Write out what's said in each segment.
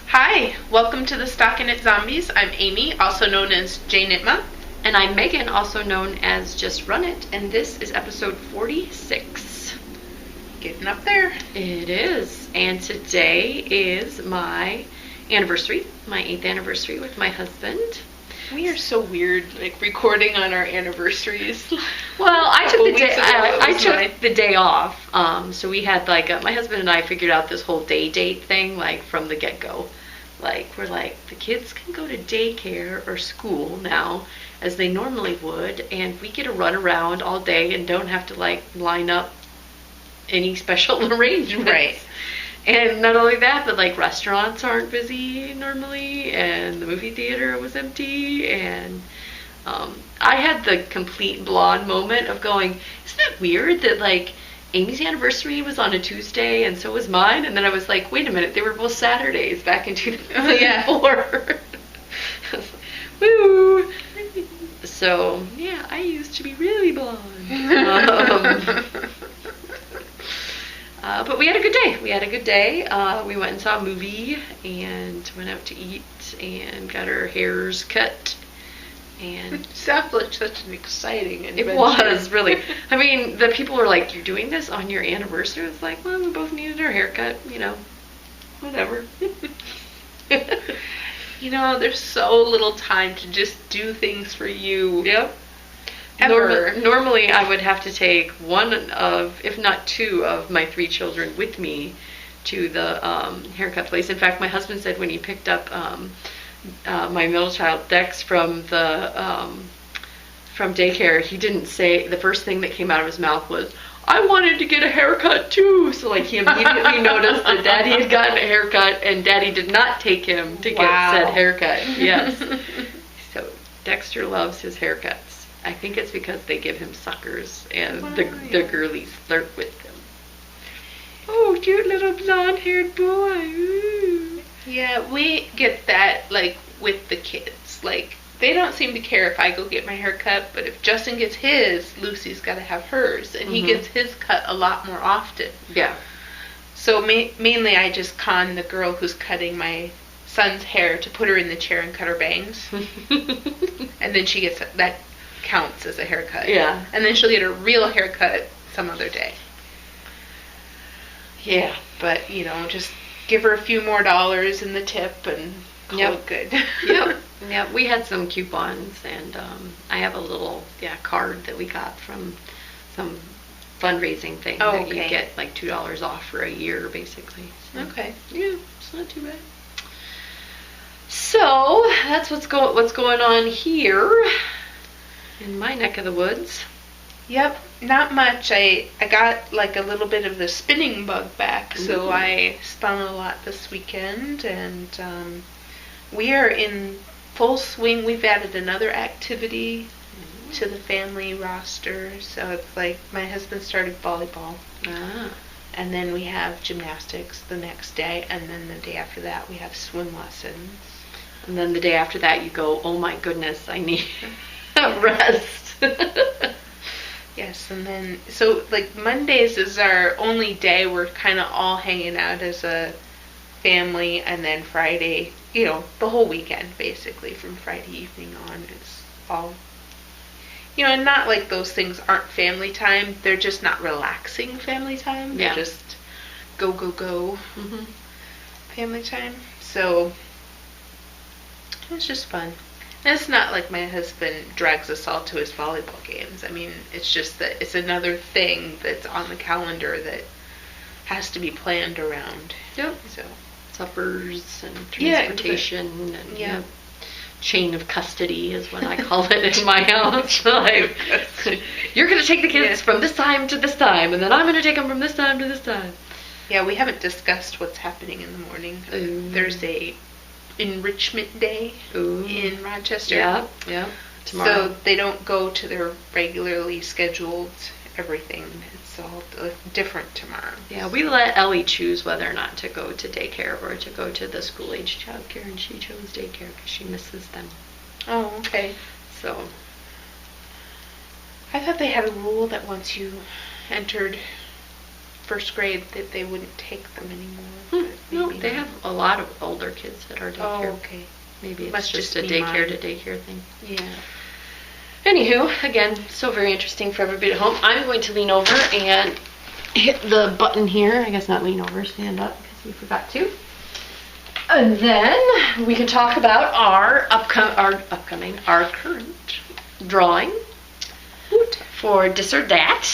Hi, welcome to the Stockinit Zombies. I'm Amy, also known as Jay Nitma. And I'm Megan, also known as Just Run It, and this is episode 46. Getting up there. It is, and today is my anniversary, my 8th anniversary with my husband. We are so weird, like recording on our anniversaries. Well, I took the day off. So we had my husband and I figured out this whole day date thing from the get-go. We're the kids can go to daycare or school now as they normally would, and we get to run around all day and don't have to line up any special arrangements. Right. And not only that, but restaurants aren't busy normally, and the movie theater was empty, and I had the complete blonde moment of going, isn't it weird that Amy's anniversary was on a Tuesday and so was mine? And then I was like, wait a minute, they were both Saturdays back in 2004. Woo! So, yeah, I used to be really blonde. But we had a good day. We went and saw a movie and went out to eat and got our hairs cut. And it sounds like such an exciting adventure. It was, really. I mean, the people were like, you're doing this on your anniversary? I was like, well, we both needed our haircut, whatever. There's so little time to just do things for you. Yep. Normally, I would have to take one of, if not two, of my 3 children with me to the haircut place. In fact, my husband said when he picked up my middle child, Dex, from daycare, he didn't say, the first thing that came out of his mouth was, I wanted to get a haircut too. So he immediately noticed that Daddy had gotten a haircut and Daddy did not take him to get said haircut. Yes. So Dexter loves his haircuts. I think it's because they give him suckers and the girlies flirt with him. Oh, cute little blonde-haired boy. Ooh. Yeah, we get that with the kids. They don't seem to care if I go get my hair cut, but if Justin gets his, Lucy's got to have hers, and he gets his cut a lot more often. Yeah. So mainly I just con the girl who's cutting my son's hair to put her in the chair and cut her bangs. And then she gets that counts as a haircut. Yeah. And then she'll get a real haircut some other day. Yeah. But, just give her a few more dollars in the tip and call it good. Yep. Yeah, we had some coupons, and I have a little card that we got from some fundraising thing that you get $2 off for a year, basically. So, okay. Yeah, it's not too bad. So that's what's going on here in my neck of the woods. Yep, not much. I got a little bit of the spinning bug back, so I spun a lot this weekend, and we are in full swing. We've added another activity to the family roster, so it's my husband started volleyball, and then we have gymnastics the next day, and then the day after that we have swim lessons. And then the day after that you go, oh my goodness, I need a rest. Yes, and then, so Mondays is our only day we're kind of all hanging out as a family, and then Friday, the whole weekend basically, from Friday evening on, it's all, and not those things aren't family time, they're just not relaxing family time, they're just go family time, so it's just fun. And it's not like my husband drags us all to his volleyball games. I mean, it's just that it's another thing that's on the calendar that has to be planned around. Yep. So suppers and transportation and chain of custody is what I call it in my house. You're going to take the kids from this time to this time, and then I'm going to take them from this time to this time. Yeah, we haven't discussed what's happening in the morning. There's a enrichment day in Rochester. Yeah. Tomorrow. So they don't go to their regularly scheduled everything. It's all different tomorrow. Yeah, we let Ellie choose whether or not to go to daycare or to go to the school-age childcare, and she chose daycare because she misses them. Oh, okay. So I thought they had a rule that once you entered first grade that they wouldn't take them anymore. No, Maybe they not. have a lot of older kids at our Oh, daycare. okay. Maybe it's Must just just a be daycare mine. to daycare thing. Yeah. Anywho, again, so very interesting for everybody at home. I'm going to lean over and hit the button here. I guess not lean over, stand up because we forgot to. And then we can talk about our current drawing for Dis or That,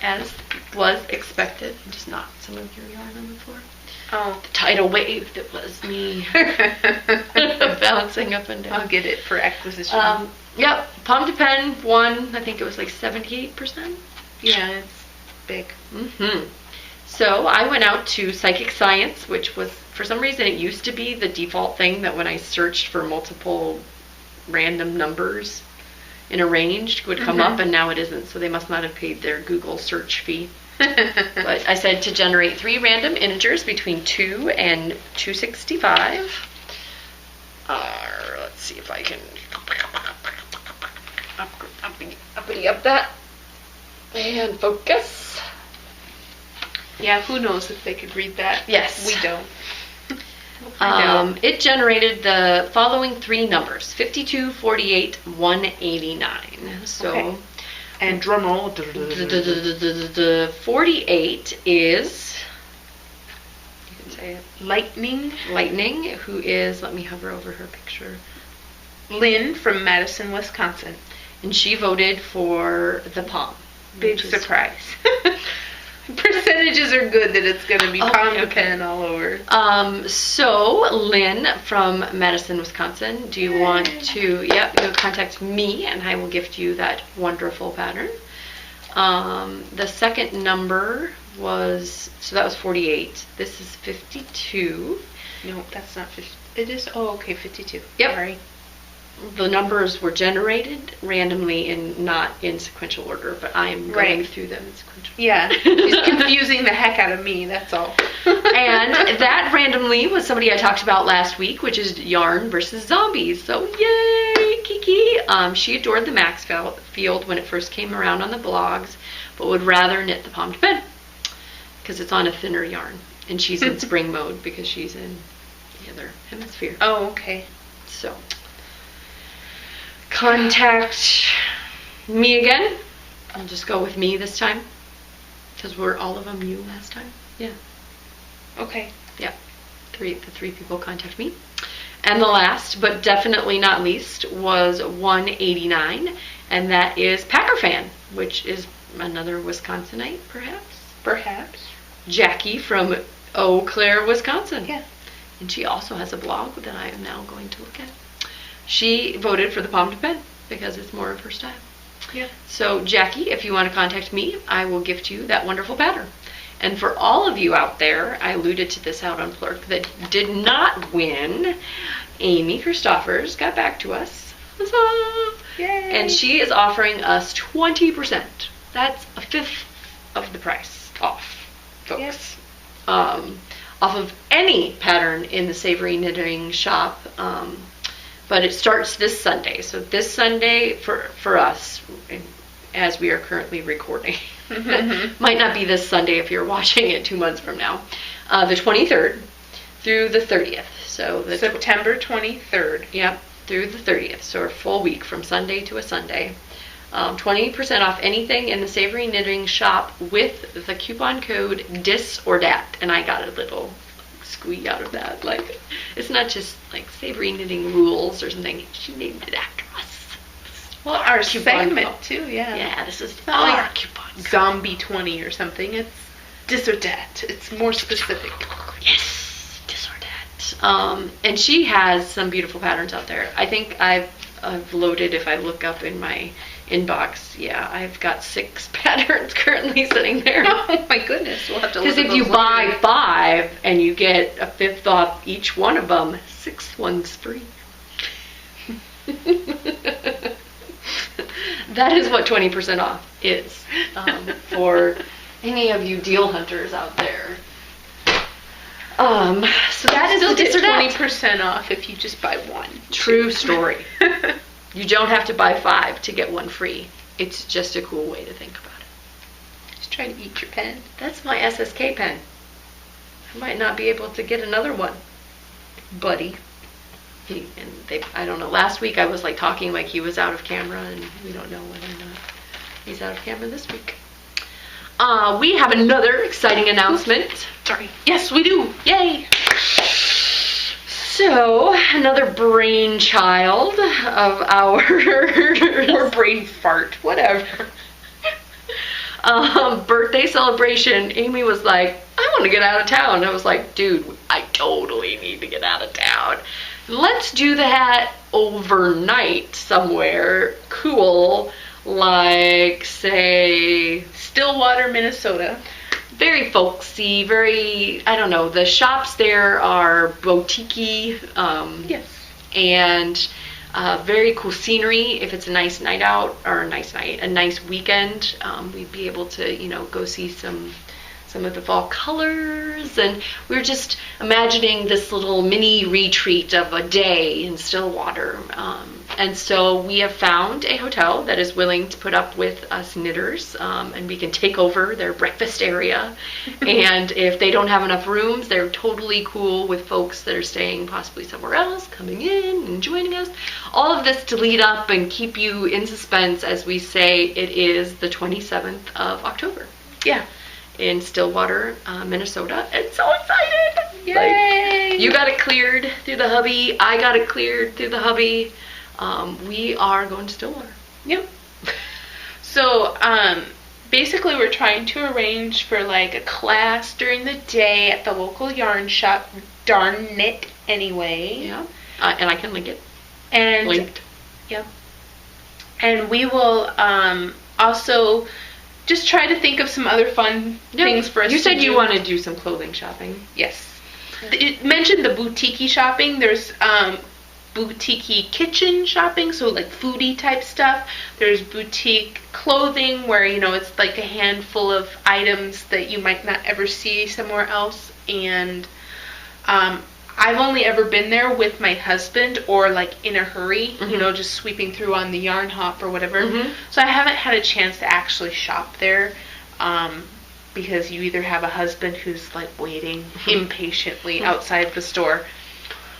as was expected. Just knocked some of your yarn on the floor. Oh. The tidal wave that was me bouncing up and down. I'll get it for acquisition. Yep, Palm to Pen won. I think it was like 78%. Yeah, it's big. So I went out to Psychic Science, which was, for some reason, it used to be the default thing that when I searched for multiple random numbers in a range would come up, and now it isn't. So they must not have paid their Google search fee. But I said to generate 3 random integers between 2 and 265. Let's see if I can uppity up that and focus. Yeah, who knows if they could read that? Yes. We don't. We'll find out. It generated the following 3 numbers: 52, 48, 189. So. Okay. And drum roll. The 48 is, you can say it, Lightning, who is, let me hover over her picture, Lynn from Madison, Wisconsin. and she voted for the palm. Big surprise. Percentages are good that it's going to be palm to pen all over. So, Lynn from Madison, Wisconsin, do you want to, you'll contact me and I will gift you that wonderful pattern. The second number was, so that was 48. This is 52. No, that's not 50. It is, oh, okay, 52. Yep. Sorry. The numbers were generated randomly and not in sequential order, but I am going through them in sequential order. Yeah, she's confusing the heck out of me, that's all. And that randomly was somebody I talked about last week, which is Yarn versus Zombies. So yay, Kiki! She adored the Max Field when it first came around on the blogs, but would rather knit the Palm to Pen because it's on a thinner yarn. And she's in spring mode because she's in the other hemisphere. Oh, okay. So contact me again. I'll just go with me this time because we're all of them you last time. Yeah. Okay. Yeah. The 3 people contact me. And the last, but definitely not least, was 189, and that is Packer Fan, which is another Wisconsinite, perhaps. Perhaps. Jackie from Eau Claire, Wisconsin. Yeah. And she also has a blog that I am now going to look at. She voted for the Palm to Pen because it's more of her style. Yeah. So, Jackie, if you want to contact me, I will gift you that wonderful pattern. And for all of you out there, I alluded to this out on Plurk, that did not win, Amy Christoffers got back to us. Huzzah! Yay! And she is offering us 20%. That's a fifth of the price off, folks. Yes. Off of any pattern in the Savory Knitting shop. But it starts this Sunday. So this Sunday for us, as we are currently recording, might not be this Sunday if you're watching it 2 months from now, the 23rd through the 30th. So the September 23rd. Yep, through the 30th. So a full week from Sunday to a Sunday. 20% off anything in the Savory Knitting shop with the coupon code DIS or DAT. And I got a little squeak out of that. Like, it's not just like Savory Knitting rules or something. She named it after us. Well, our coupon segment code. too, yeah. Yeah, this is not like our coupon code. Zombie 20 or something. It's dis or dat. It's more specific. Yes, dis or dat. And she has some beautiful patterns out there. I think I've loaded, if I look up in my inbox, yeah, I've got 6 patterns currently sitting there. Oh my goodness, we'll have to look Because at if you those buy later. 5 and you get a fifth off each one of them, 6th one's free. That is what 20% off is for any of you deal hunters out there. So that is Still the get dis or dat. 20% off if you just buy 1. True story. You don't have to buy 5 to get 1 free. It's just a cool way to think about it. Just try to eat your pen. That's my SSK pen. I might not be able to get another one, buddy. I don't know. Last week I was like talking like he was out of camera, and we don't know whether or not he's out of camera this week. We have another exciting announcement. Sorry. Yes, we do. Yay! So, another brainchild of our or brain fart, whatever. Birthday celebration. Amy was like, I want to get out of town. I was like, dude, I totally need to get out of town. Let's do that overnight somewhere cool, like, say, Stillwater, Minnesota. Very folksy, very, I don't know, the shops there are boutique-y. Yes. And very cool scenery. If it's a nice night out, or a nice weekend, we'd be able to, go see some of the fall colors. And we were just imagining this little mini retreat of a day in Stillwater. And so we have found a hotel that is willing to put up with us knitters, and we can take over their breakfast area. And if they don't have enough rooms, they're totally cool with folks that are staying possibly somewhere else, coming in and joining us. All of this to lead up and keep you in suspense as we say it is the 27th of October. Yeah. In Stillwater, Minnesota. And so excited! Yay! Like, you got it cleared through the hubby. I got it cleared through the hubby. We are going to Stillwater. Yep. So, basically we're trying to arrange for like a class during the day at the local yarn shop. Darn it anyway. Yeah. And I can link it. And linked. Yep. And we will also just try to think of some other fun things for us to do. You said you want to do some clothing shopping. Yes. It mentioned the boutique shopping. There's boutique kitchen shopping, so like foodie type stuff. There's boutique clothing where, it's like a handful of items that you might not ever see somewhere else. And I've only ever been there with my husband or like in a hurry, just sweeping through on the yarn hop or whatever. Mm-hmm. So I haven't had a chance to actually shop there, because you either have a husband who's like waiting impatiently outside the store.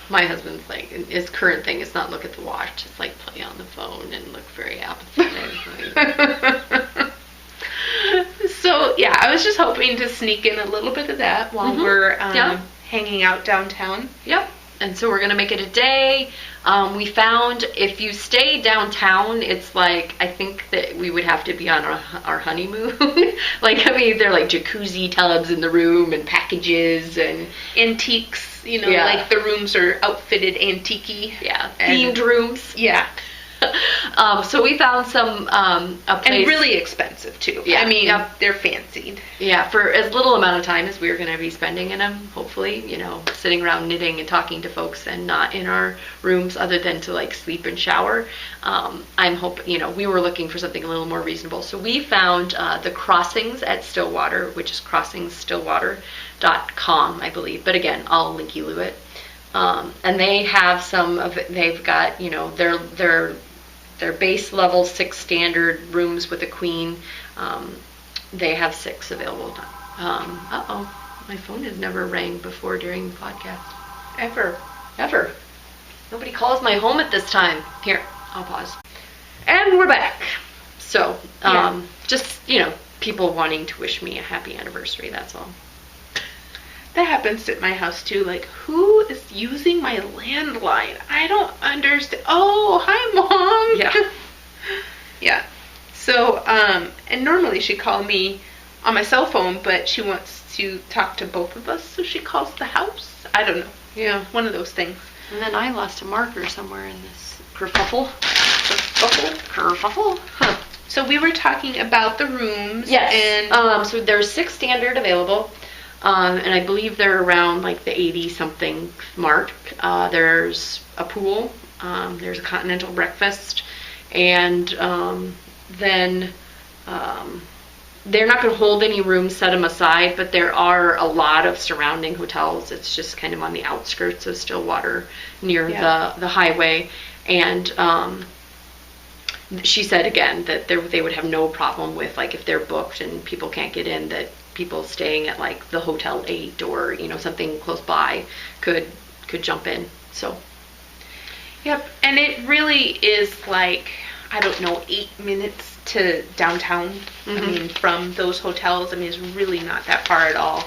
My husband's like, his current thing is not look at the watch, it's like play on the phone and look very apathetic. So yeah, I was just hoping to sneak in a little bit of that while we're hanging out downtown. Yep. And so we're going to make it a day. We found if you stay downtown, it's like, I think that we would have to be on our honeymoon. They're like jacuzzi tubs in the room and packages and antiques, like the rooms are outfitted antique-y. Yeah, themed rooms. Yeah. So we found a place. And really expensive, too. Yeah. They're fancied. Yeah, for as little amount of time as we're going to be spending in them, hopefully, sitting around knitting and talking to folks and not in our rooms other than to, like, sleep and shower. I'm hoping, we were looking for something a little more reasonable. So we found the Crossings at Stillwater, which is crossingsstillwater.com, I believe. But again, I'll link you to it. And they have they've got, their base level 6 standard rooms with a queen. They have 6 available. My phone has never rang before during the podcast. Ever. Nobody calls my home at this time. Here, I'll pause. And we're back. So, just, people wanting to wish me a happy anniversary, that's all. That happens at my house too. Like, who is using my landline? I don't understand. Oh, hi, Mom. Yeah. Yeah. So, and normally she'd call me on my cell phone, but she wants to talk to both of us, so she calls the house. I don't know. Yeah. One of those things. And then I lost a marker somewhere in this kerfuffle. Huh. So we were talking about the rooms. Yes. And so there's 6 standard available. And I believe they're around like the 80-something mark. There's a pool. There's a continental breakfast. And then they're not going to hold any rooms, set them aside, but there are a lot of surrounding hotels. It's just kind of on the outskirts of Stillwater near the highway. And she said again that they would have no problem with, like, if they're booked and people can't get in, that people staying at like the Hotel 8 or, something close by could jump in. So. Yep, and it really is like, I don't know, 8 minutes to downtown. I mean, from those hotels, I mean, it's really not that far at all.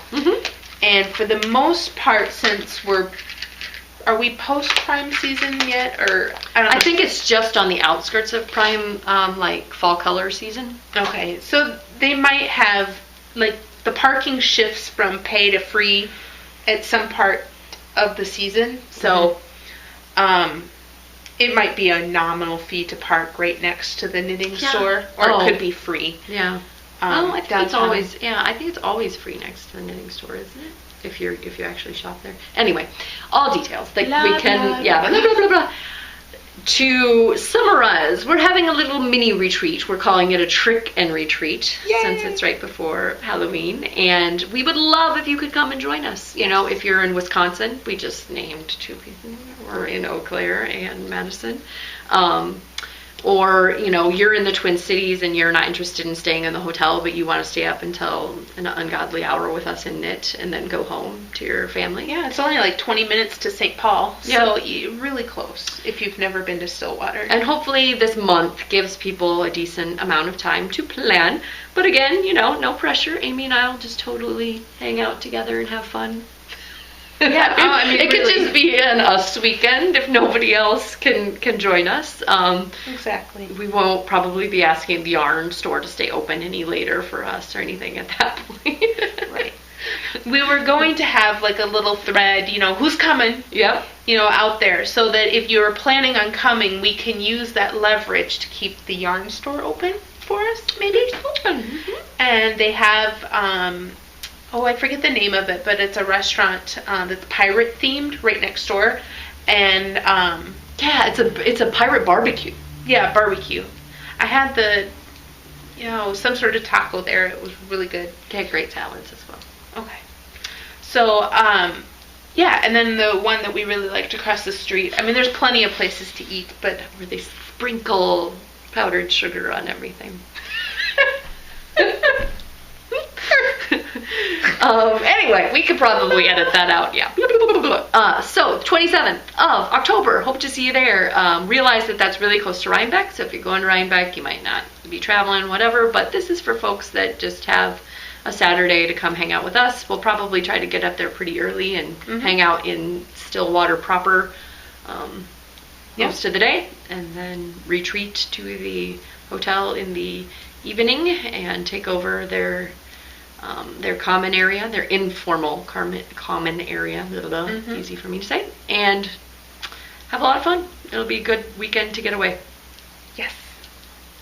And for the most part, since are we post-prime season yet, or I don't know. I think it's just on the outskirts of prime, like fall color season. Okay, so they might have, like, the parking shifts from pay to free at some part of the season. So, it might be a nominal fee to park right next to the knitting store, or it could be free. Yeah. I think it's always I think it's always free next to the knitting store, isn't it? If you actually shop there. Anyway, all details that we can blah, blah, blah, blah. To summarize, we're having a little mini retreat. We're calling it a trick and retreat. Yay. Since it's right before Halloween, and we would love if you could come and join us. If you're in Wisconsin, we just named 2 people. We're in Eau Claire and Madison. Or, you're in the Twin Cities and you're not interested in staying in the hotel, but you want to stay up until an ungodly hour with us and knit and then go home to your family. Yeah, it's only like 20 minutes to St. Paul. So you're really close if you've never been to Stillwater. And hopefully this month gives people a decent amount of time to plan. But again, no pressure. Amy and I will just totally hang out together and have fun. Yeah, it could just be an us weekend if nobody else can join us. Exactly. We won't probably be asking the yarn store to stay open any later for us or anything at that point. Right. We were going to have like a little thread, who's coming? Yep. Out there, so that if you're planning on coming, we can use that leverage to keep the yarn store open for us, maybe. And they have I forget the name of it, but it's a restaurant that's pirate themed right next door, and it's a pirate barbecue. Yeah, barbecue. I had some sort of taco there. It was really good. They had great salads as well. Okay. So and then the one that we really liked across the street. I mean, there's plenty of places to eat, but where they sprinkle powdered sugar on everything. Anyway, we could probably edit that out, yeah. So, 27th of October, hope to see you there. Realize that that's really close to Rhinebeck, so if you're going to Rhinebeck, you might not be traveling, whatever, but this is for folks that just have a Saturday to come hang out with us. We'll probably try to get up there pretty early and hang out in Stillwater proper most of the day, and then retreat to the hotel in the evening and take over their common area, their informal common area, blah, blah, blah, easy for me to say, and have a lot of fun. It'll be a good weekend to get away. Yes.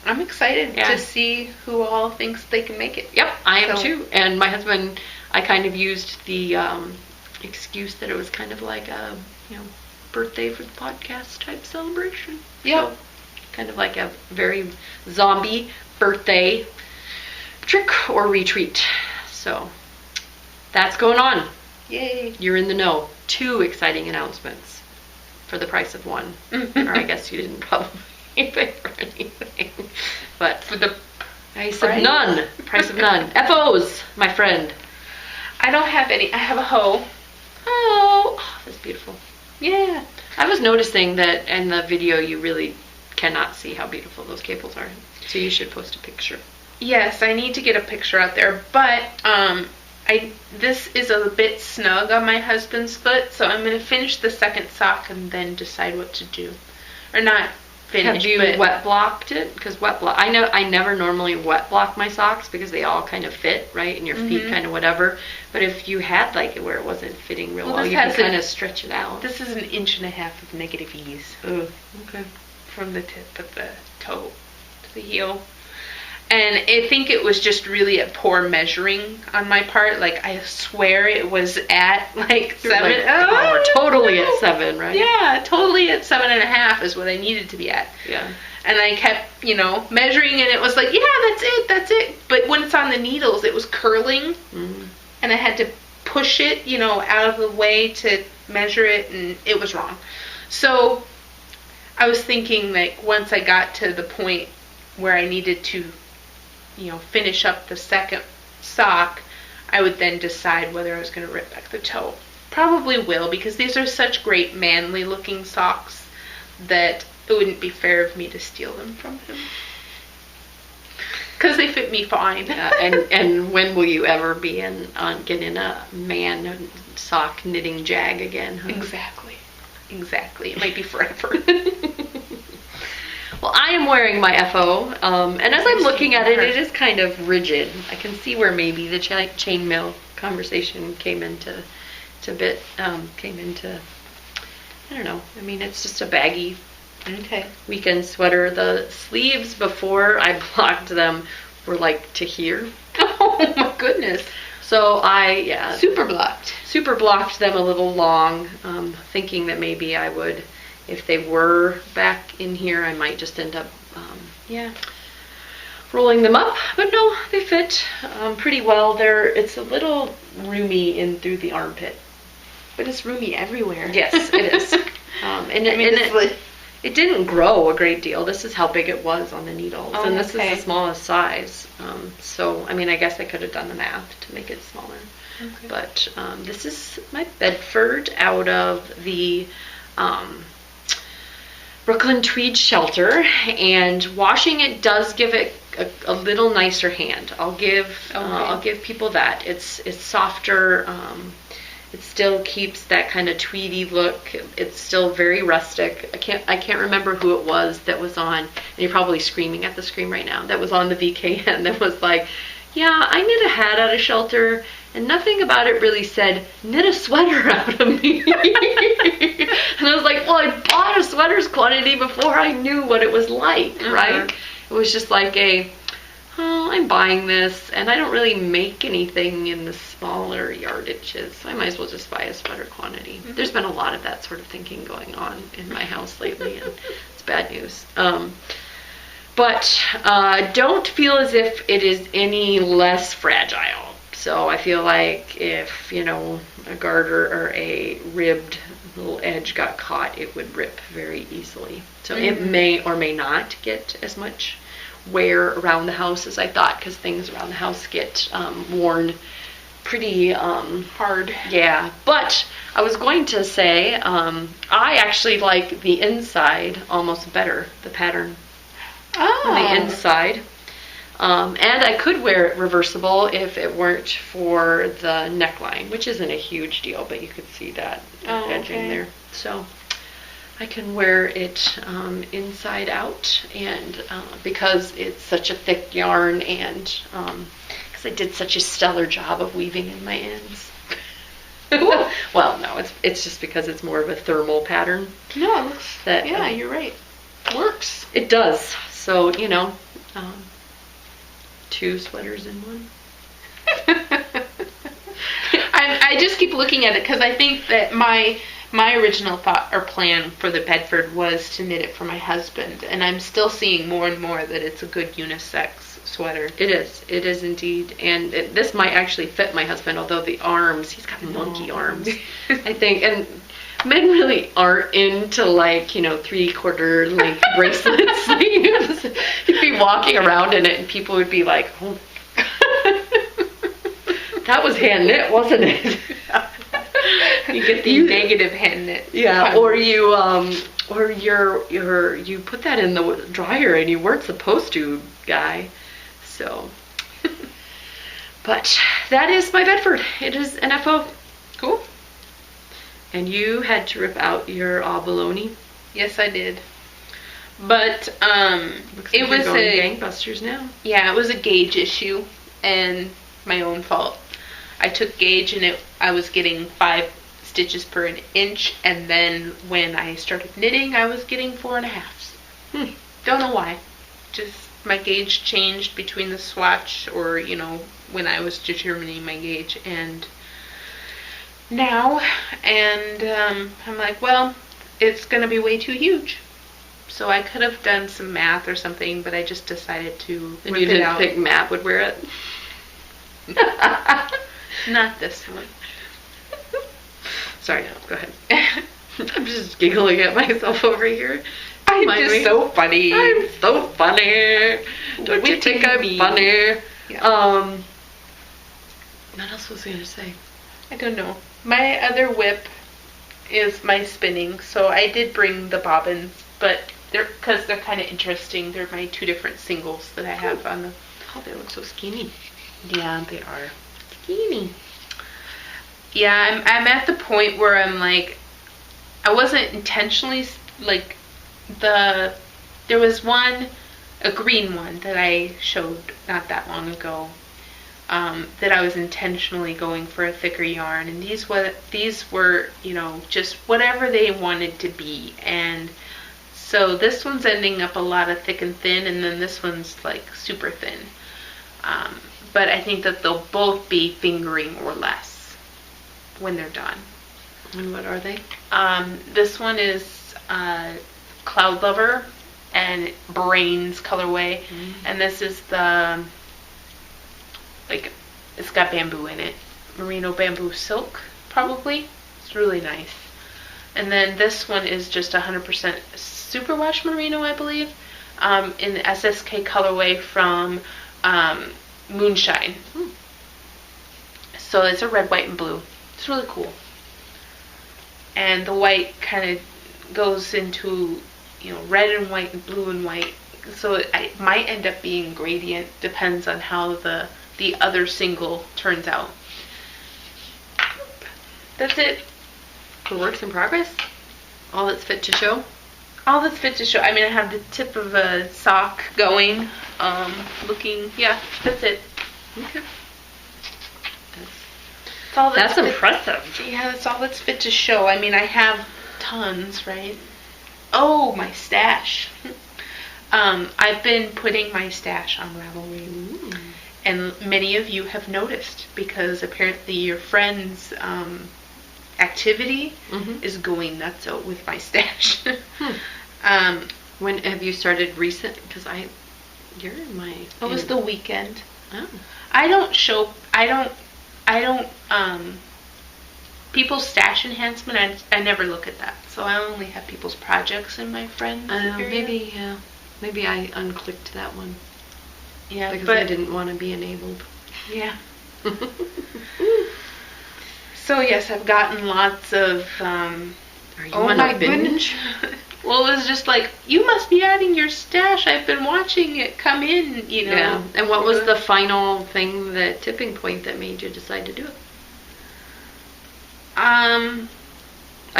I'm excited to see who all thinks they can make it. Yep, I am too. And my husband, I kind of used the excuse that it was kind of like a, birthday for the podcast type celebration. Yeah. So, kind of like a very zombie birthday trick or retreat. So that's going on. Yay. You're in the know. 2 exciting announcements for the price of 1. Or I guess you didn't probably pay for anything. But for the price of none. Price of none. FOs, my friend. I don't have any. I have a hoe. Oh, that's beautiful. Yeah. I was noticing that in the video you really cannot see how beautiful those cables are. So you should post a picture. Yes, I need to get a picture out there, but this is a bit snug on my husband's foot, so I'm going to finish the second sock and then decide what to do. Or not finish, Have you wet blocked it? Because I never normally wet block my socks because they all kind of fit, right? And your feet kind of whatever. But if you had like where it wasn't fitting real well, you can kind of stretch it out. This is 1.5 inches of negative ease. Oh, okay. From the tip of the toe to the heel. And I think it was just really a poor measuring on my part. Like, I swear it was at, like, 7. We're totally at 7, right? Yeah, totally at 7.5 is what I needed to be at. Yeah. And I kept, measuring, and it was like, yeah, that's it. But when it's on the needles, it was curling. And I had to push it, out of the way to measure it, and it was wrong. So I was thinking, like, once I got to the point where I needed to finish up the second sock, I would then decide whether I was going to rip back the toe. Probably will, because these are such great manly looking socks that it wouldn't be fair of me to steal them from him. Because they fit me fine. Yeah, and when will you ever be get in a man sock knitting jag again? Huh? Exactly. It might be forever. Well, I am wearing my FO, and as I'm looking at it, it is kind of rigid. I can see where maybe the chainmail conversation came into, I don't know. I mean, it's just a baggy weekend sweater. The sleeves, before I blocked them, were like to here. Oh my goodness. So I, super blocked them a little long, thinking that maybe I would, if they were back in here, I might just end up, rolling them up. But no, they fit pretty well. It's a little roomy in through the armpit. But it's roomy everywhere. Yes, it is. It didn't grow a great deal. This is how big it was on the needles. And this is the smallest size. So, I mean, I guess I could have done the math to make it smaller. Okay. But this is my Bedford out of the Brooklyn Tweed shelter. And washing it does give it a little nicer hand. I'll give people that. It's softer. It still keeps that kind of tweedy look. It's still very rustic. I can't remember who it was that was on, and you're probably screaming at the screen right now, that was on the VKN that was like, yeah, I knit a hat out of shelter, and nothing about it really said, knit a sweater out of me. And I was like, well, I bought a sweater's quantity before I knew what it was like, right? It was just like I'm buying this, and I don't really make anything in the smaller yardages, so I might as well just buy a sweater quantity. Mm-hmm. There's been a lot of that sort of thinking going on in my house lately, and it's bad news. But don't feel as if it is any less fragile. So I feel like if, a garter or a ribbed little edge got caught, it would rip very easily. So it may or may not get as much wear around the house as I thought, because things around the house get worn pretty hard. Yeah, but I was going to say I actually like the inside almost better, the pattern on the inside. And I could wear it reversible if it weren't for the neckline, which isn't a huge deal, but you could see that edging there. So I can wear it inside out, and because it's such a thick yarn, and because I did such a stellar job of weaving in my ends. Well, no, it's just because it's more of a thermal pattern. No, it looks, you're right. Works. It does. So, 2 sweaters in one. I just keep looking at it because I think that my original thought or plan for the Bedford was to knit it for my husband, and I'm still seeing more and more that it's a good unisex sweater. It is indeed, and this might actually fit my husband, although the arms, he's got monkey arms, I think, and men really aren't into 3/4 length bracelet sleeves. You'd be walking around in it and people would be like, oh, that was hand knit, wasn't it? You get the negative hand knit. Yeah, or you you put that in the dryer and you weren't supposed to, guy. So, but that is my Bedford. It is an FO. Cool. And you had to rip out your abalone. Yes, I did. But Looks like it was gangbusters now. Yeah, it was a gauge issue and my own fault. I took gauge and I was getting 5 stitches per an inch, and then when I started knitting, I was getting 4.5. Don't know why. Just my gauge changed between the swatch, or when I was determining my gauge, and now, and I'm like, well, it's gonna be way too huge. So I could have done some math or something, but I just decided to and rip you didn't it out. think Matt would wear it? Not this one. Sorry, go ahead. I'm just giggling at myself over here. I'm just so funny. I'm so funny. Don't you think I'm funny? Yeah. What else was I going to say? I don't know. My other whip is my spinning, so I did bring the bobbins, but because they're kind of interesting. They're my two different singles that I have on the. Oh, they look so skinny. Yeah, they are Skinny. Yeah, I'm at the point where I'm like, I wasn't intentionally like there was a green one that I showed not that long ago. That I was intentionally going for a thicker yarn, and these were just whatever they wanted to be, and so this one's ending up a lot of thick and thin, and then this one's like super thin. But I think that they'll both be fingering or less when they're done. And what are they? This one is Cloud Lover and Brains colorway, and this is the it's got bamboo in it, merino bamboo silk probably. It's really nice. And then this one is just 100% superwash merino, I believe, in the SSK colorway from Moonshine. So it's a red, white, and blue. It's really cool. And the white kind of goes into red and white and blue and white. So it might end up being gradient. Depends on how the other single turns out. That's it. For works in progress? All that's fit to show? All that's fit to show. I mean, I have the tip of a sock going, yeah, that's it. Okay. That's impressive. Yeah, that's all that's fit to show. I mean, I have tons, right? Oh, my stash. I've been putting my stash on Ravelry. Ooh. And many of you have noticed, because apparently your friend's activity is going nuts with my stash. When have you started recent? Because you're in my... It was the weekend. Oh. I don't, people's stash enhancement, I never look at that. So I only have people's projects in my friends area. Maybe I unclicked that one. Yeah, because I didn't want to be enabled. Yeah. So yes, I've gotten lots of. Are you on a binge? Well, it was just like, you must be adding your stash. I've been watching it come in, Yeah. And what was the final thing, the tipping point that made you decide to do it? I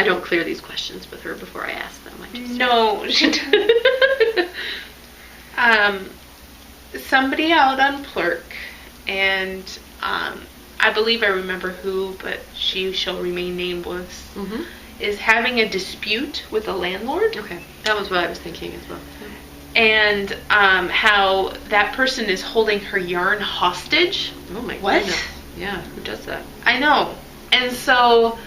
don't clear these questions with her before I ask them. No, she somebody out on Plurk, and I believe I remember who, but she shall remain nameless, is having a dispute with a landlord. Okay, that was what I was thinking as well. And how that person is holding her yarn hostage. Oh my goodness. Yeah, who does that? I know. And so,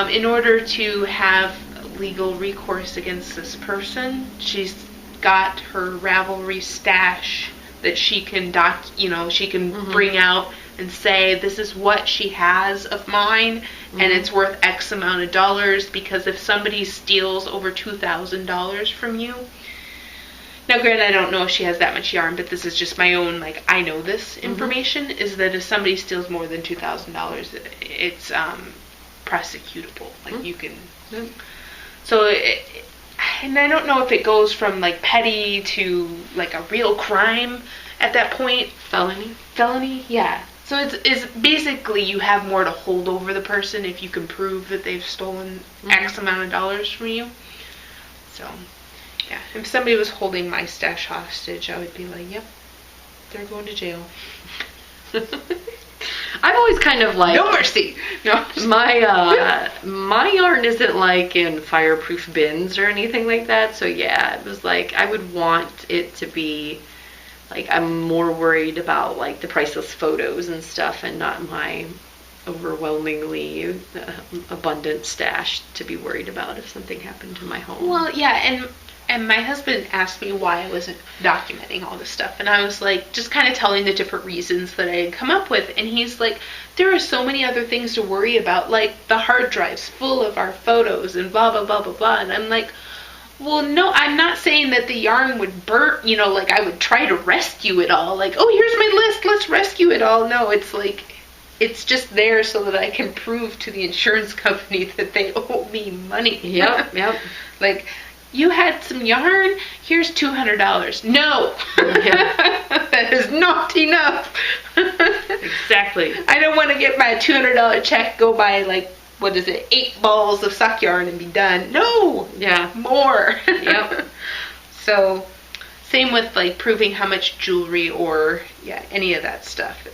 in order to have legal recourse against this person, she's got her Ravelry stash that she can bring out and say, this is what she has of mine, and it's worth X amount of dollars, because if somebody steals over $2,000 from you, now granted, I don't know if she has that much yarn, but this is just my own, I know this information, is that if somebody steals more than $2,000, it's prosecutable. You can... So, and I don't know if it goes from petty to a real crime at that point. Felony, yeah. So it's basically, you have more to hold over the person if you can prove that they've stolen X amount of dollars from you. So, yeah. If somebody was holding my stash hostage, I would be like, yep, they're going to jail. I've always kind of no mercy. No. My yarn isn't in fireproof bins or anything like that. So yeah, it was I would want it to be I'm more worried about the priceless photos and stuff, and not my overwhelmingly abundant stash to be worried about if something happened to my home. Well, yeah, and my husband asked me why I wasn't documenting all this stuff, and I was just kind of telling the different reasons that I had come up with, and he's like, there are so many other things to worry about, the hard drive's full of our photos and blah blah blah blah blah, and I'm like, well, no, I'm not saying that the yarn would burn, I would try to rescue it all, oh, here's my list, let's rescue it all. No, it's it's just there so that I can prove to the insurance company that they owe me money. Yep. Like, you had some yarn, here's $200. No! That is not enough. Exactly. I don't want to get my $200 check, go buy, like, 8 balls of sock yarn and be done. No! Yeah. More. Yep. So, same with, like, proving how much jewelry or, any of that stuff.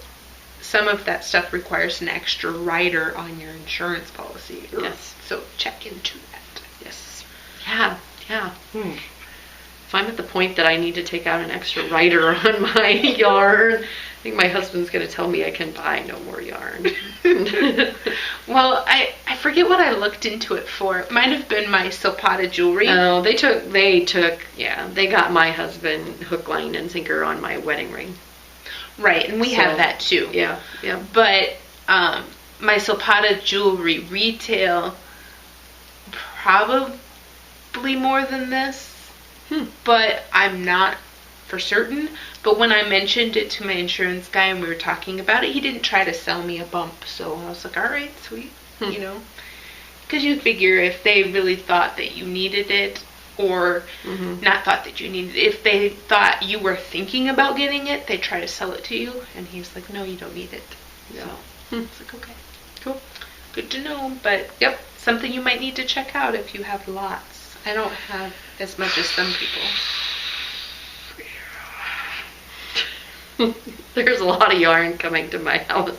Some of that stuff requires an extra rider on your insurance policy. Yes. So, check into that. Yes. Yeah. If I'm at the point that I need to take out an extra rider on my yarn, I think my husband's going to tell me I can buy no more yarn. Well, I forget what I looked into it for. It might have been my Silpata jewelry. Oh, they got my husband hook, line, and sinker on my wedding ring. Right, and we have that too. Yeah. But my Silpata jewelry retail probably more than this, but I'm not for certain. But when I mentioned it to my insurance guy and we were talking about it, he didn't try to sell me a bump. So I was like, all right, sweet, because you figure if they really thought that you needed it, or not thought that you needed it, if they thought you were thinking about getting it, they try to sell it to you. And he's like, no, you don't need it. Yeah. So it's like, okay, cool, good to know. But something you might need to check out if you have lots. I don't have as much as some people. There's a lot of yarn coming to my house.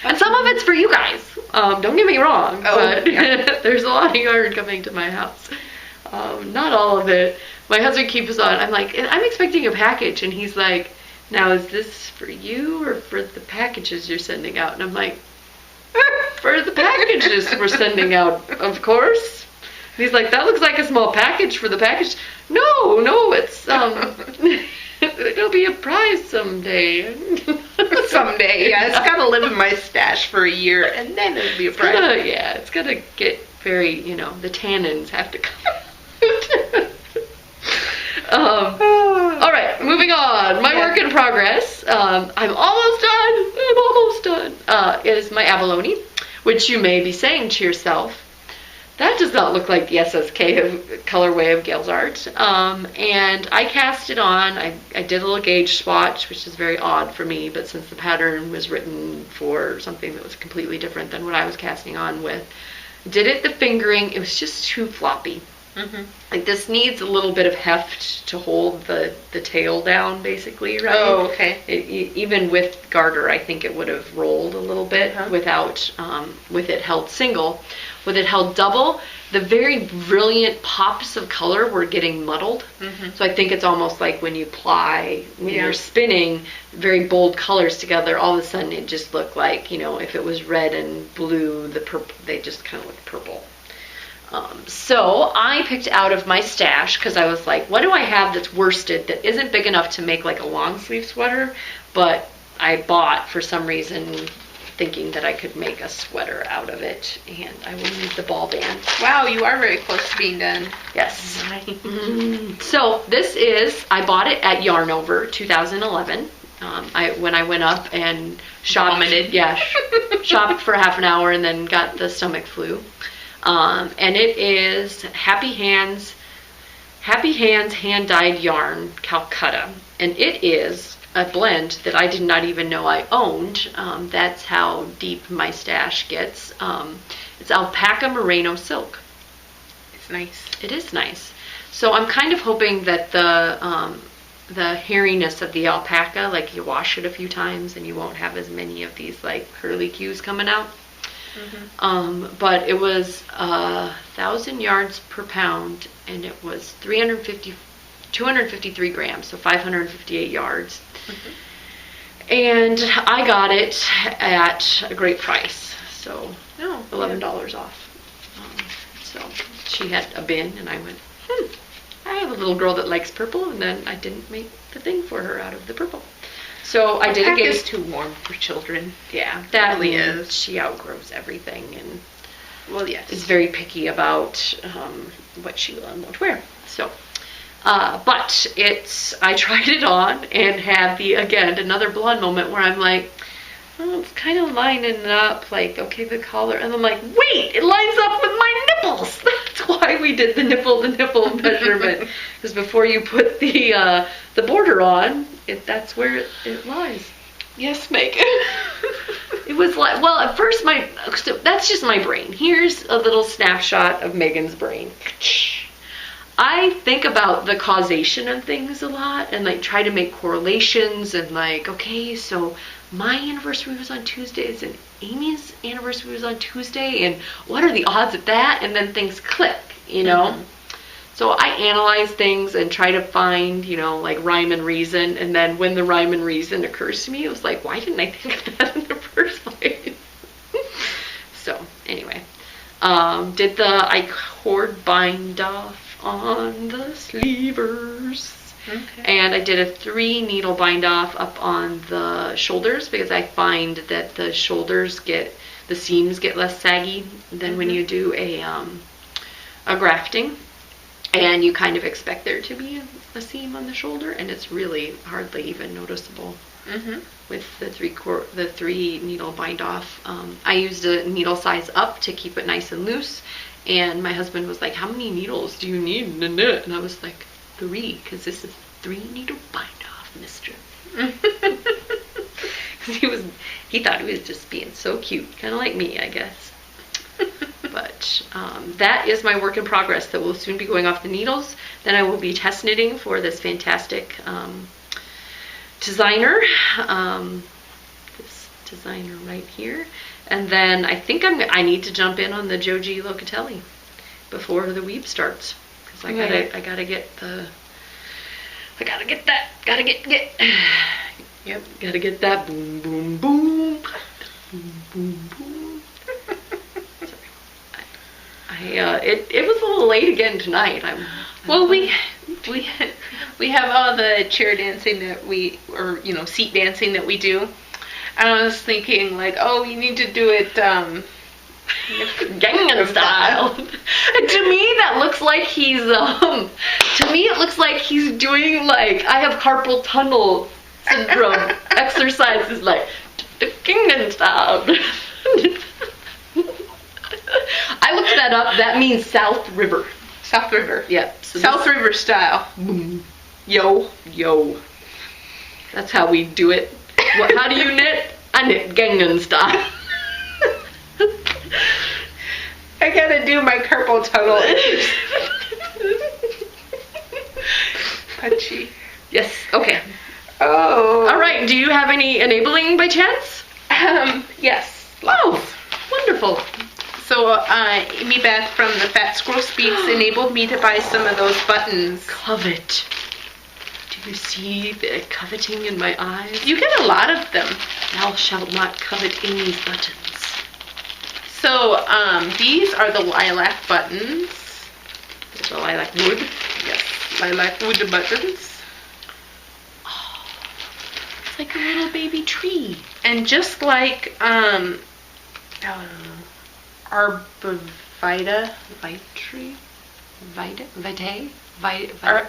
And some of it's for you guys. Don't get me wrong, but there's a lot of yarn coming to my house. Not all of it. My husband keeps on. I'm like, I'm expecting a package. And he's like, now is this for you or for the packages you're sending out? And I'm like, for the packages we're sending out, of course. And he's like, that looks like a small package for the package. No, it's, it'll be a prize someday. Someday, it's gotta live in my stash for a year, and then it'll be a prize. It's gonna get very, the tannins have to come. All right, moving on. My work in progress. I'm almost done. Is my abalone, which you may be saying to yourself, that does not look like the SSK colorway of Gail's art. And I cast it on. I did a little gauge swatch, which is very odd for me, but since the pattern was written for something that was completely different than what I was casting on with, did it the fingering. It was just too floppy. Like, this needs a little bit of heft to hold the tail down, basically, right? Oh, okay. Even with garter, I think it would have rolled a little bit without, with it held single. With it held double, the very brilliant pops of color were getting muddled. So I think it's almost like when you ply, when you're spinning very bold colors together, all of a sudden it just looked like, if it was red and blue, the purple, they just kind of looked purple. So I picked out of my stash, because I was like, what do I have that's worsted that isn't big enough to make like a long sleeve sweater, but I bought for some reason thinking that I could make a sweater out of it, and I will need the ball band. Wow, you are very close to being done. Yes. So this is, I bought it at Yarn Over 2011. When I went up and shopped, shopped for half an hour and then got the stomach flu. And it is Happy Hands hand-dyed yarn, Calcutta. And it is a blend that I did not even know I owned. That's how deep my stash gets. It's alpaca merino silk. It's nice. It is nice. So I'm kind of hoping that the hairiness of the alpaca, like you wash it a few times and you won't have as many of these like curly cues coming out. But it was 1,000 yards per pound, and it was 253 grams, so 558 yards. And I got it at a great price, so $11 off. So she had a bin, and I went, I have a little girl that likes purple, and then I didn't make the thing for her out of the purple. So I did a gauge. It's too warm for children. Yeah, that really is. She outgrows everything, and is yes, very picky about what she will and won't wear. So, but I tried it on and had another blonde moment where I'm like, oh, it's kind of lining up, like, okay, the collar, and I'm like, wait, it lines up with my nipples. That's why we did the nipple measurement, because before you put the border on, that's where it lies. Yes, Megan. It was like, well, at first so that's just my brain. Here's a little snapshot of Megan's brain. I think about the causation of things a lot and like try to make correlations and like, okay, so my anniversary was on Tuesdays and Amy's anniversary was on Tuesday, and what are the odds of that? And then things click, you know? Mm-hmm. So I analyze things and try to find, you know, like rhyme and reason. And then when the rhyme and reason occurs to me, it was like, why didn't I think of that in the first place? So anyway, did I cord bind off on the sleevers. Okay. And I did a 3 needle bind off up on the shoulders because I find that the seams get less saggy than when you do a grafting. And you kind of expect there to be a seam on the shoulder, and it's really hardly even noticeable with the 3 needle bind off. I used a needle size up to keep it nice and loose, and my husband was like, "How many needles do you need in a knit?" And I was like, 3, because this is 3 needle bind off, mister. Because he thought he was just being so cute, kind of like me, I guess. But that is my work in progress that will soon be going off the needles. Then I will be test knitting for this fantastic designer. This designer right here. And then I think I need to jump in on the Joji Locatelli before the weave starts. Because I gotta get that boom, boom, boom. Boom, boom, boom. It was a little late again tonight. We have all the chair dancing that seat dancing that we do. And I was thinking like, oh, you need to do it Gangnam style. And to me that looks like he's doing like, I have carpal tunnel syndrome exercises like the Gangnam style. I looked that up. That means South River. South River. Yep. So South River style. Boom. Yo. That's how we do it. How do you knit? I knit Gangnam style. I gotta do my carpal tunnel. Punchy. Yes. Okay. Oh. All right. Do you have any enabling by chance? Yes. Oh, wonderful. So Amy Beth from the Fat Squirrel Speaks enabled me to buy some of those buttons. Covet. Do you see the coveting in my eyes? You get a lot of them. Thou shalt not covet Amy's buttons. So these are the lilac buttons. The lilac wood? Yes, lilac wood buttons. Oh, it's like a little baby tree. And just like Arbavita.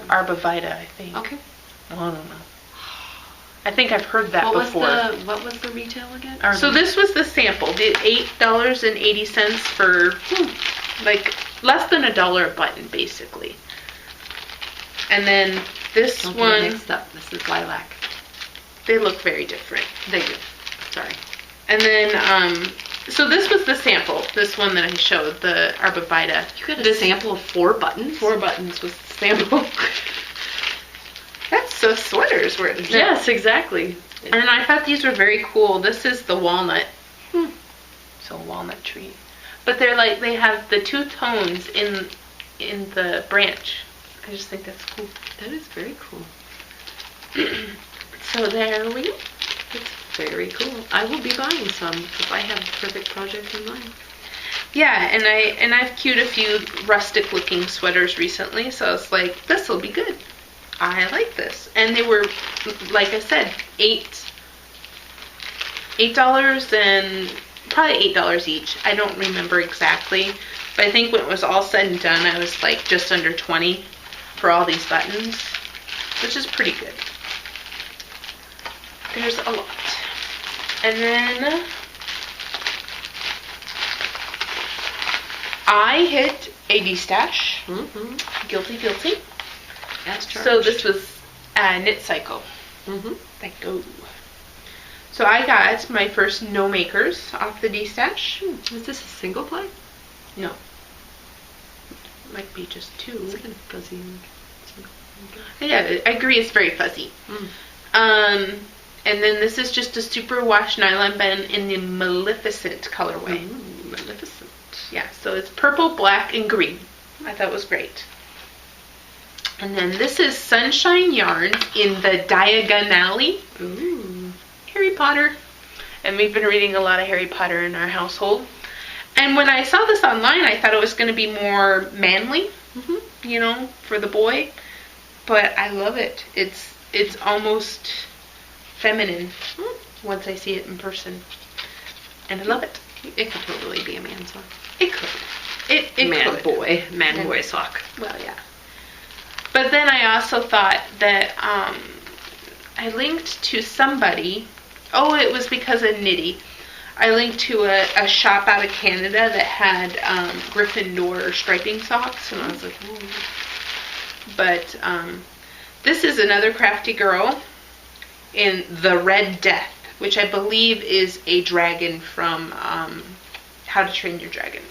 Arbavita, I think. Okay. I don't know. I think I've heard that before. What was the retail again? So this was the sample. The $8.80 for like less than $1 a button, basically. And then this Don't one. Get mixed up. This is lilac. They look very different. They do. Sorry. And then so this was the sample. This one that I showed, the Arbavita. You got a sample of 4 buttons? 4 buttons was the sample. That's the sweaters were. Yes, exactly. And I thought these were very cool. This is the walnut. So walnut tree. But they're like, they have the 2 tones in the branch. I just think that's cool. That is very cool. So there we go. It's very cool. I will be buying some because I have the perfect project in mind. Yeah, and I've queued a few rustic looking sweaters recently, so I was like, this will be good. I like this. And they were, like I said, $8 and probably $8 each. I don't remember exactly, but I think when it was all said and done, I was like just under 20 for all these buttons, which is pretty good. There's a lot. And then I hit a D-stash. Mm-hmm. Guilty. As charged. So this was Knit Cycle. Mm-hmm. Like, go. So I got my first no makers off the D-stash. Is this a single ply? No. Might be just two. It's kind of fuzzy. Yeah, I agree it's very fuzzy. And then this is just a super wash nylon band in the Maleficent colorway. Maleficent. Yeah, so it's purple, black, and green. I thought it was great. And then this is Sunshine Yarns in the Diagonally. Ooh. Harry Potter. And we've been reading a lot of Harry Potter in our household. And when I saw this online, I thought it was going to be more manly, you know, for the boy. But I love it. It's almost feminine once I see it in person. And I love it. It could totally be a man sock. It could. It could. Man boy sock. Well, yeah. But then I also thought that I linked to somebody. Oh, it was because of Knitty. I linked to a shop out of Canada that had Gryffindor striping socks, and I was like, ooh. But this is another crafty girl in the Red Death, which I believe is a dragon from How to Train Your Dragon.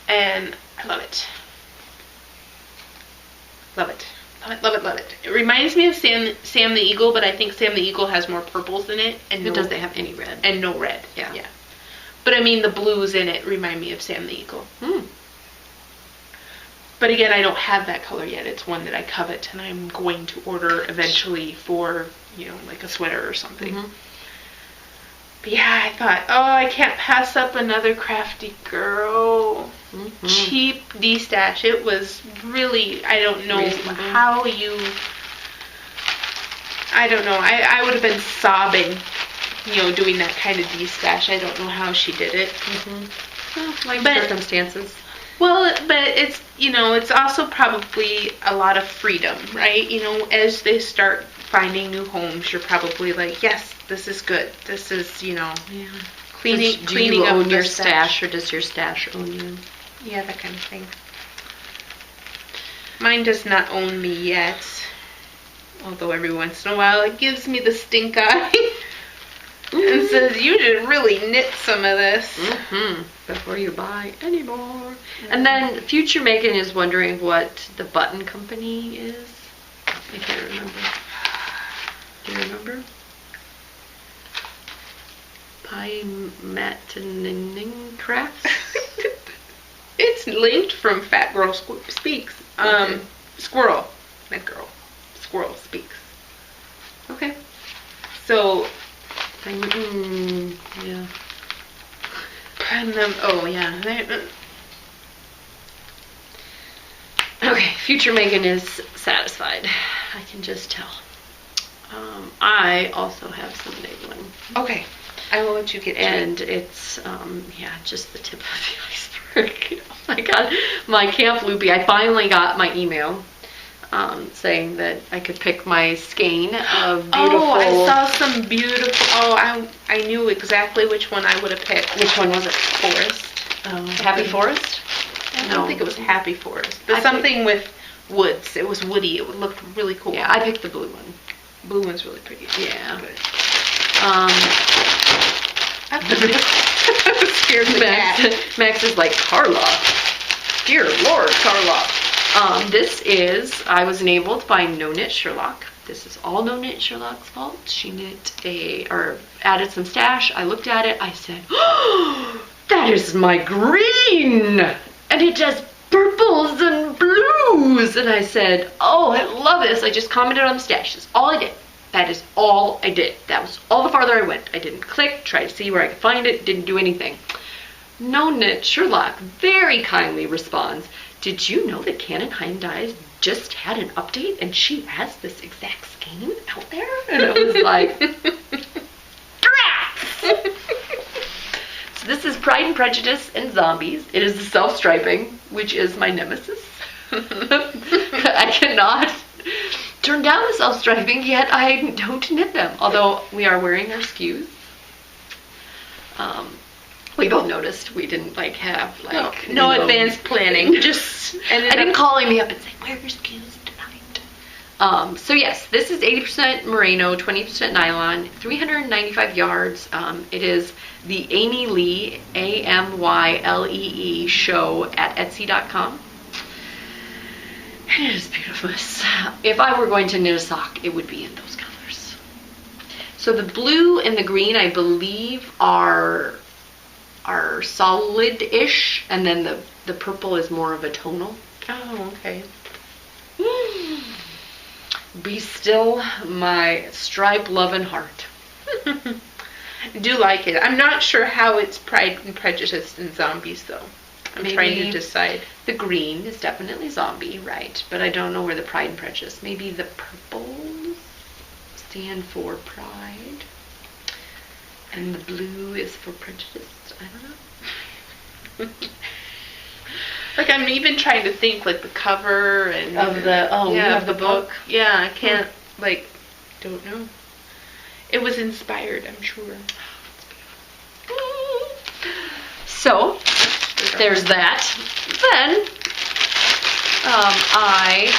And I love it. Love it. Love it. It reminds me of Sam the Eagle, but I think Sam the Eagle has more purples in it. And it doesn't have any red. And no red. Yeah. But I mean, the blues in it remind me of Sam the Eagle. But again, I don't have that color yet. It's one that I covet, and I'm going to order eventually for, you know, like a sweater or something. But yeah, I thought, oh, I can't pass up another crafty girl. Cheap D-stash. It was really, I don't know how you, I don't know. I would have been sobbing, you know, doing that kind of D-stash. I don't know how she did it. Circumstances. Well, but it's, you know, it's also probably a lot of freedom, right? You know, as they start finding new homes, you're probably like, yes, this is good. This is, you know, cleaning do you up own your stash, stash, or does your stash own you? Yeah, that kind of thing. Mine does not own me yet, although every once in a while it gives me the stink eye and says, you should really knit some of this. Before you buy any more. And then Future Megan is wondering what the button company is. I can't remember. Do you remember? Pymatinin Crafts? It's linked from Fat Girl Speaks. Squirrel. Not girl. Squirrel Speaks. Okay. So, yeah. Oh, yeah. Okay, Future Megan is satisfied. I can just tell. I also have some big one. Okay. I will let you get to and it's, just the tip of the iceberg. Oh my god. My Camp Loopy, I finally got my email saying that I could pick my skein of beautiful... Oh, I saw some beautiful... Oh, I knew exactly which one I would have picked. Which one was it? Forest. Happy Forest? I don't think it was Happy Forest. But something with woods. It was woody. It looked really cool. Yeah, I picked the blue one. Blue one's really pretty. Yeah. Good. I'm scared of Max is like, Carla. Dear Lord, Carla. I was enabled by No Knit Sherlock. This is all No Knit Sherlock's fault. She added some stash. I looked at it. I said, oh, that is my green. And it does purples and blues. And I said, oh, I love this. I just commented on the stash. That's all I did. That is all I did. That was all the farther I went. I didn't click, try to see where I could find it, didn't do anything. No Knit Sherlock very kindly responds, did you know that Canon Hein Dyes just had an update and she has this exact skein out there? And I was like, drats! So this is Pride and Prejudice and Zombies. It is the self-striping, which is my nemesis. I cannot turn down the self-striping, yet I don't knit them. Although we are wearing our SKUs. We both noticed we didn't have no advanced planning. Just I didn't call Amy up and say, "Where are your SKUs tonight?" So yes, this is 80% merino, 20% nylon, 395 yards. It is the Amy Lee, AMYLEE show at Etsy.com. It is beautiful. If I were going to knit a sock, it would be in those colors. So the blue and the green, I believe, are solid-ish, and then the purple is more of a tonal. Oh, okay. Be still my stripe loving heart. I do like it. I'm not sure how it's Pride and Prejudice and Zombies, though. I'm trying to decide. The green is definitely zombie, right? But I don't know where the Pride and Prejudice. Maybe the purples stand for pride, and the blue is for prejudice. I don't know. Like, I'm even trying to think, like, the cover and of the book. Yeah, I can't don't know. It was inspired, I'm sure. So there's that. Then I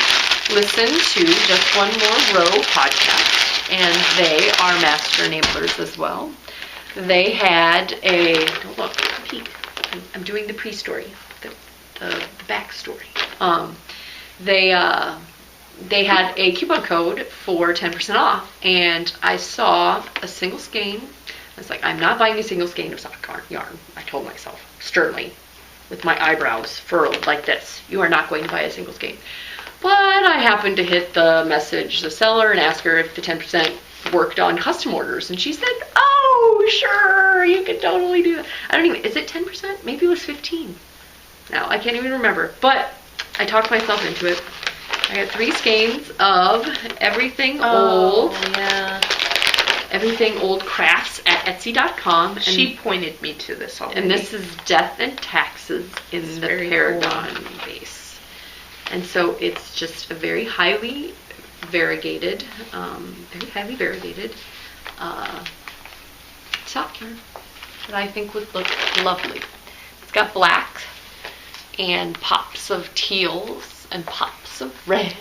listened to Just One More Row podcast, and they are master enablers as well. They had don't look, peek. I'm doing the pre-story, the backstory. They had a coupon code for 10% off, and I saw a single skein. I was like, I'm not buying a single skein of sock yarn. I told myself sternly, with my eyebrows furled like this, you are not going to buy a single skein. But I happened to hit the seller, and ask her if the 10% worked on custom orders, and she said, "Oh, sure, you can totally do that." I don't even. Is it 10%? Maybe it was 15. Now I can't even remember. But I talked myself into it. I got 3 skeins of everything old. Yeah. Everything Old Crafts at Etsy.com. And she pointed me to this already. And this is Death and Taxes in the Paragon base. And so it's just a very highly variegated sock yarn that I think would look lovely. It's got black and pops of teals and pops of red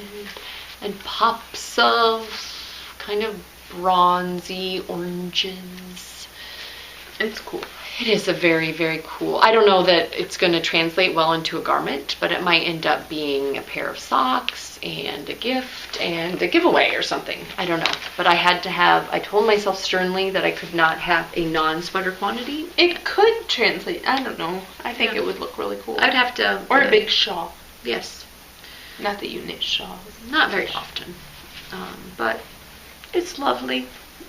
and pops of kind of bronzy oranges. It's cool. It is a very, very cool. I don't know that it's going to translate well into a garment, but it might end up being a pair of socks and a gift and a giveaway or something. I don't know. But I told myself sternly that I could not have a non-sweater quantity. It could translate. I don't know. I think it would look really cool. I'd have to. Or a big shawl. Yes. Not that you knit shawls. Not very often. But it's lovely.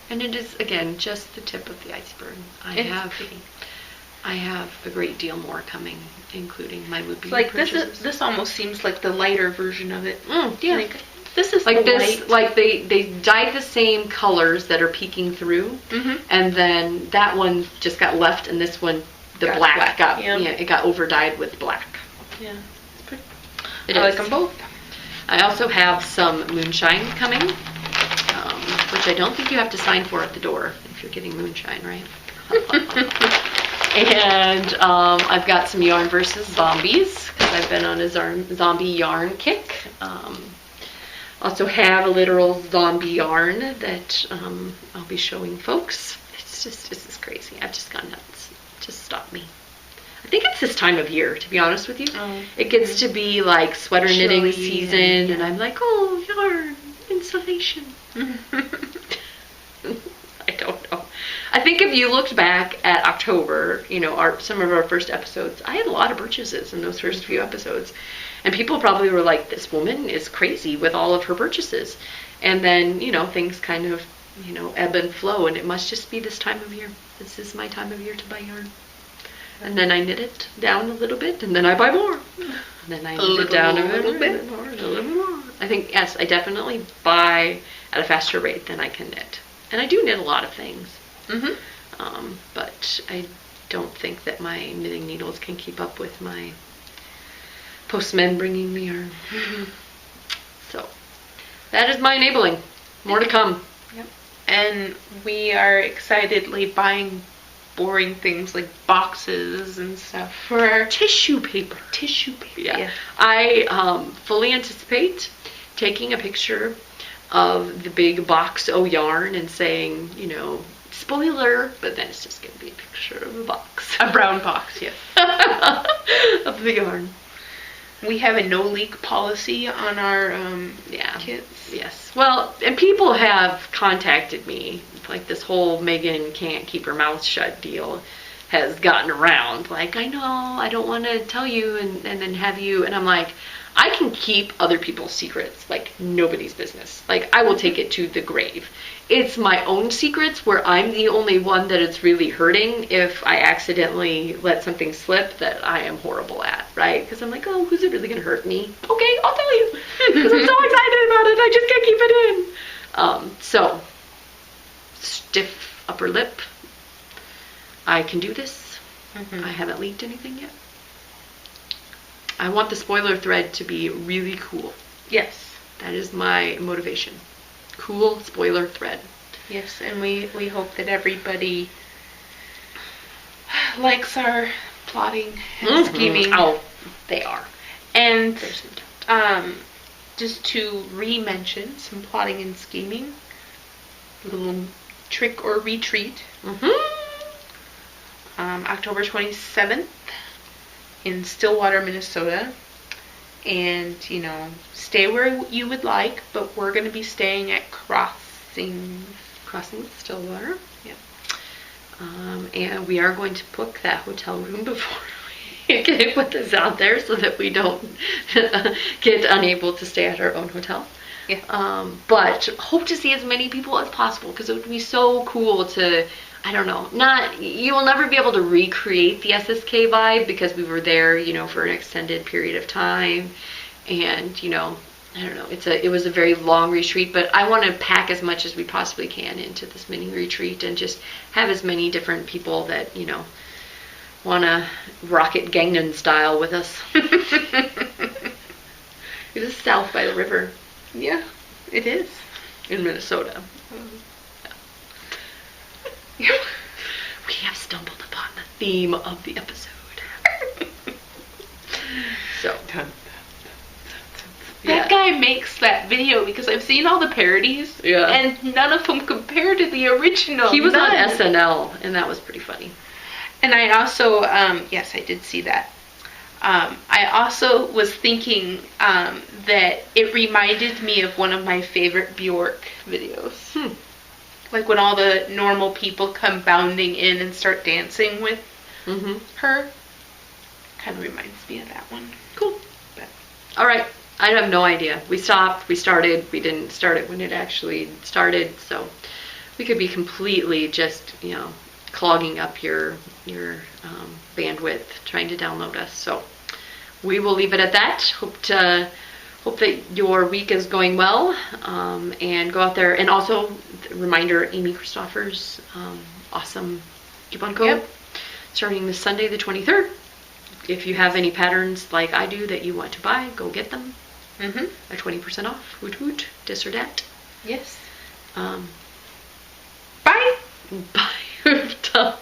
And it is, again, just the tip of the iceberg. I have a great deal more coming, including my loopy purchases. This almost seems like the lighter version of it. Yeah. Like, this is like this. Light. Like they dyed the same colors that are peeking through, and then that one just got left, and this one black got it got over dyed with black. Yeah, it's pretty. I like them both. I also have some moonshine coming, which I don't think you have to sign for at the door if you're getting moonshine, right? And I've got some Yarn versus Zombies, because I've been on a zombie yarn kick. Also have a literal zombie yarn that I'll be showing folks. This is crazy. I've just gone nuts. Just stop me. I think it's this time of year, to be honest with you. It gets to be like sweater knitting season, and I'm like, oh, yarn, insulation. I don't know. I think if you looked back at October, some of our first episodes, I had a lot of purchases in those first few episodes. And people probably were like, this woman is crazy with all of her purchases. And then, things kind of, ebb and flow. And it must just be this time of year. This is my time of year to buy yarn. And then I knit it down a little bit, and then I buy more. And then I knit it down a little bit more, and a little bit more. I think, yes, I definitely buy at a faster rate than I can knit. And I do knit a lot of things. But I don't think that my knitting needles can keep up with my postmen bringing me yarn. So, that is my enabling. More to come. Yep. And we are excitedly buying boring things like boxes and stuff for our Tissue paper. tissue paper. Yeah. I fully anticipate taking a picture of the big box o' yarn and saying, you know, spoiler, but then it's just going to be a picture of a box. A brown box, yes. Of the yarn. We have a no leak policy on our kits. Yes. Well, and people have contacted me. Like this whole Megan can't keep her mouth shut deal has gotten around. Like, I know, I don't want to tell you and then have you. And I'm like, I can keep other people's secrets like nobody's business. Like, I will take it to the grave. It's my own secrets where I'm the only one that it's really hurting if I accidentally let something slip that I am horrible at, right? Because I'm like, oh, who's it really going to hurt me? Okay, I'll tell you. Because I'm so excited about it. I just can't keep it in. So, stiff upper lip. I can do this. I haven't leaked anything yet. I want the spoiler thread to be really cool. Yes. That is my motivation. Cool spoiler thread. Yes, and we hope that everybody likes our plotting and scheming. Oh, they are. And just to re-mention some plotting and scheming, a little trick or retreat. October 27th in Stillwater, Minnesota. And, you know, stay where you would like, but we're going to be staying at Crossing Stillwater. Yeah. And we are going to book that hotel room before we get put this out there so that we don't get unable to stay at our own hotel. Yeah. But hope to see as many people as possible because it would be so cool to, I don't know, you will never be able to recreate the SSK vibe because we were there, you know, for an extended period of time. And, you know, I don't know, it was a very long retreat, but I want to pack as much as we possibly can into this mini retreat and just have as many different people that, you know, want to rock it Gangnam style with us. It is south by the river. Yeah, it is. In Minnesota. Yeah. We have stumbled upon the theme of the episode. So. That guy makes that video because I've seen all the parodies, and none of them compare to the original. He was on SNL, and that was pretty funny. And I also, yes, I did see that. I also was thinking that it reminded me of one of my favorite Bjork videos. Like when all the normal people come bounding in and start dancing with her. Kind of reminds me of that one. Cool. But, all right. I have no idea. We stopped, we started, we didn't start it when it actually started, so we could be completely just, you know, clogging up your bandwidth trying to download us. So we will leave it at that. Hope that your week is going well, and go out there. And also, reminder, Amy Christopher's awesome coupon code starting this Sunday, the 23rd. If you have any patterns like I do that you want to buy, go get them. At 20% off. Woot woot. Dis or dat. Yes. Bye. Bye. Bye.